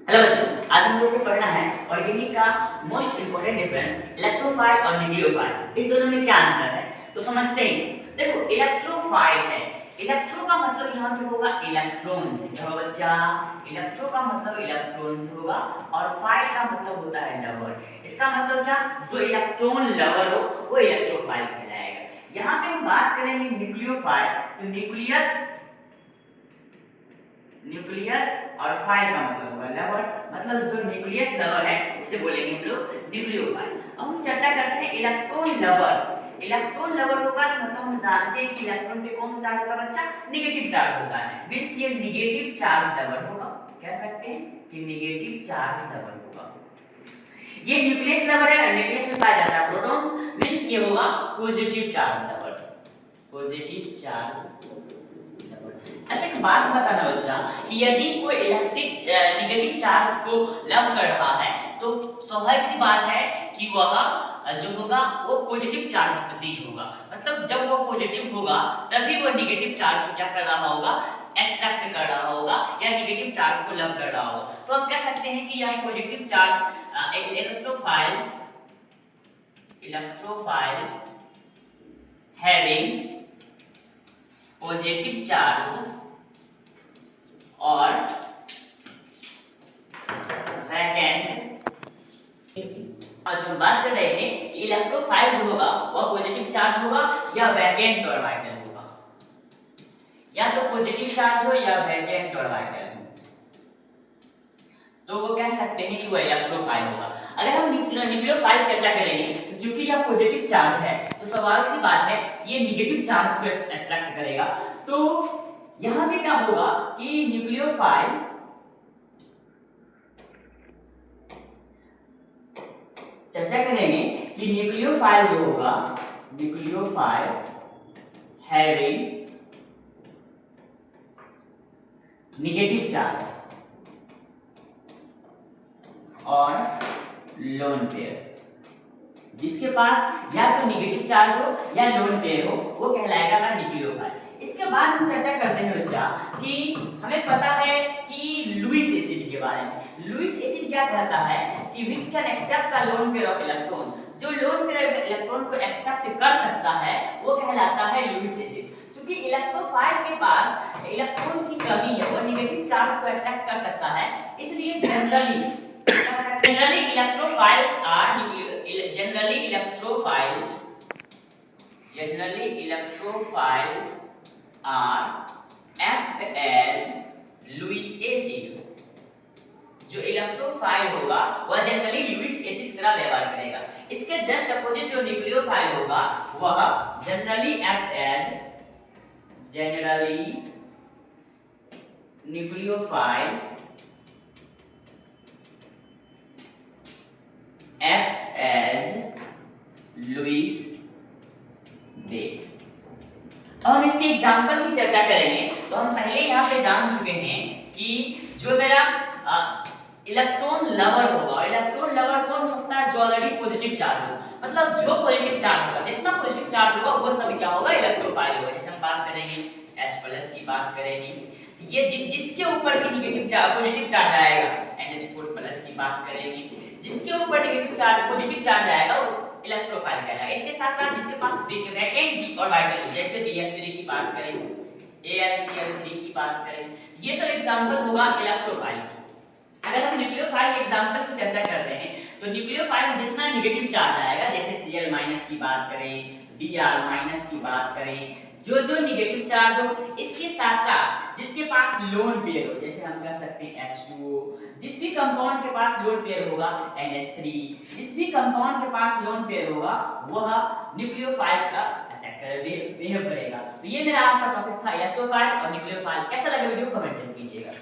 Hello बच्चों, आज हम लोग को पढ़ना है ऑर्गेनिक का मोस्ट इंपोर्टेंट डिफरेंस इलेक्ट्रोफाइल और न्यूक्लियोफाइल। इस दोनों में क्या अंतर है तो समझते हैं इसे। देखो, इलेक्ट्रोफाइल है, इलेक्ट्रो का मतलब यहाँ पे होगा इलेक्ट्रॉन से। क्या होगा बच्चा? इलेक्ट्रो का मतलब इलेक्ट्रॉन से होगा और फाइल का मतलब होता है लवर। इसका मतलब क्या? जो इलेक्ट्रॉन लवर हो वो इलेक्ट्रोफाइल कहलाएगा। यहाँ पे हम बात करेंगे न्यूक्लियोफाइल, तो न्यूक्लियस और फाइल का मतलब होगा लवर। मतलब जो न्यूक्लियस लवर है उसे बोलेंगे हम लोग न्यूक्लियोफाइल। अब हम चर्चा करते हैं इलेक्ट्रॉन लवर। इलेक्ट्रॉन लवर होगा तो मतलब हम जानते हैं कि इलेक्ट्रॉन पे कौन सा चार्ज होता है बच्चा? नेगेटिव चार्ज होता है। मींस ये नेगेटिव चार्ज लवर होगा। कह सकते हैं कि नेगेटिव चार्ज लवर होगा। ये न्यूक्लियस लवर है और न्यूक्लियस में पाया जाता है प्रोटॉन्स। मींस ये होगा positive charge lover. Positive charge. अच्छा, एक बात बताना बच्चा कि यदि कोई इलेक्ट्रिक नेगेटिव चार्ज को लव कर रहा है तो स्वाभाविक सी बात है कि वह जो होगा वो पॉजिटिव चार्ज स्पीशीज होगा। मतलब जब वो पॉजिटिव होगा तभी वो नेगेटिव चार्ज को क्या कर रहा होगा? अट्रैक्ट कर रहा होगा या नेगेटिव चार्ज को लव कर रहा होगा। तो हम कह सकते हैं कि यह positive charge electrophiles having positive charge और वैकेंट। आज हम बात कर रहे हैं कि इलेक्ट्रोफाइल जो होगा वह पॉजिटिव चार्ज होगा या वैकेंट ऑर्बिटल होगा। या तो पॉजिटिव चार्ज हो या वैकेंट ऑर्बिटल हो तो वो कह सकते हैं कि वो इलेक्ट्रोफाइल होगा। अगर हम न्यूक्लियोफाइल चर्चा करेंगे तो क्योंकि यह पॉजिटिव चार्ज है तो स्वाभाविक सी बात है ये नेगेटिव चार्ज को अट्रैक्ट करेगा। तो यहां पे क्या होगा कि न्यूक्लियोफाइल चर्चा करेंगे कि न्यूक्लियोफाइल जो होगा, न्यूक्लियोफाइल हैविंग नेगेटिव चार्ज और लोन पेयर, जिसके पास या तो नेगेटिव चार्ज हो या लोन पेयर हो वो कहलाएगा ना न्यूक्लियोफाइल। इसके बाद हम चर्चा करते हैं बच्चा कि हमें पता है कि लुईस एसिड के बारे में। लुईस एसिड क्या कहता है कि which can accept the lone pair of electron. जो लोन पेयर इलेक्ट्रॉन को एक्सेप्ट कर सकता है वो कहलाता है लुईस एसिड। क्योंकि इलेक्ट्रोफाइल के पास इलेक्ट्रॉन की कमी है, वो नेगेटिव चार्ज को अट्रैक्ट कर सकता है, इसलिए generally electrophiles are act as Lewis acid. जो इलेक्ट्रोफाइल होगा वह जनरली लुईस एसिड की तरह व्यवहार करेगा। इसके जस्ट अपोजिट जो न्यूक्लियोफाइल होगा वह generally nucleophile acts as Lewis base. अब हम इसके एग्जांपल की चर्चा करेंगे। तो हम पहले यहाँ पे जान चुके हैं कि जो मेरा इलेक्ट्रॉन लवर होगा, इलेक्ट्रॉन लवर कौन हो सकता है? जो ऑलरेडी पॉजिटिव चार्ज हो। मतलब जो पॉजिटिव चार्ज होगा, जितना पॉजिटिव चार्ज होगा वो सब क्या होगा? इलेक्ट्रोफाइल होगा। जैसे हम बात करेंगे H+ की बात करेंगे, ये जिसके ऊपर भी नेगेटिव चार्ज पॉजिटिव चार्ज आएगा, NH4+ की बात करेंगे, जिसके ऊपर नेगेटिव चार्ज पॉजिटिव चार्ज आएगा वो इलेक्ट्रोफाइल कहलाएगा। इसके साथ साथ जिसके पास वैकेंट ऑर्बिटल हो, जैसे Bf3 की बात करें, AlCl3 की बात करें, ये सब एग्जांपल होगा इलेक्ट्रोफाइल की। अगर हम न्यूक्लियोफाइल के एग्जांपल की चर्चा करते हैं तो न्यूक्लियोफाइल में जितना नेगेटिव चार्ज आएगा, जैसे Cl- की बात करें, Br- की बात करें, जो नेगेटिव चार्ज हो, इसके साथ साथ जिसके पास लोन पेयर हो, जैसे हम कह सकते हैं H2O, जिस भी कंपाउंड के पास लोन पेयर होगा NH3, जिस भी कंपाउंड के पास लोन पेयर होगा वह न्यूक्लियोफाइल का बिहेव करेगा। तो ये मेरा आज का टॉपिक था इलेक्ट्रोफाइल और न्यूक्लियोफाइल। कैसा लगा वीडियो? कमेंट जरूर कीजिएगा।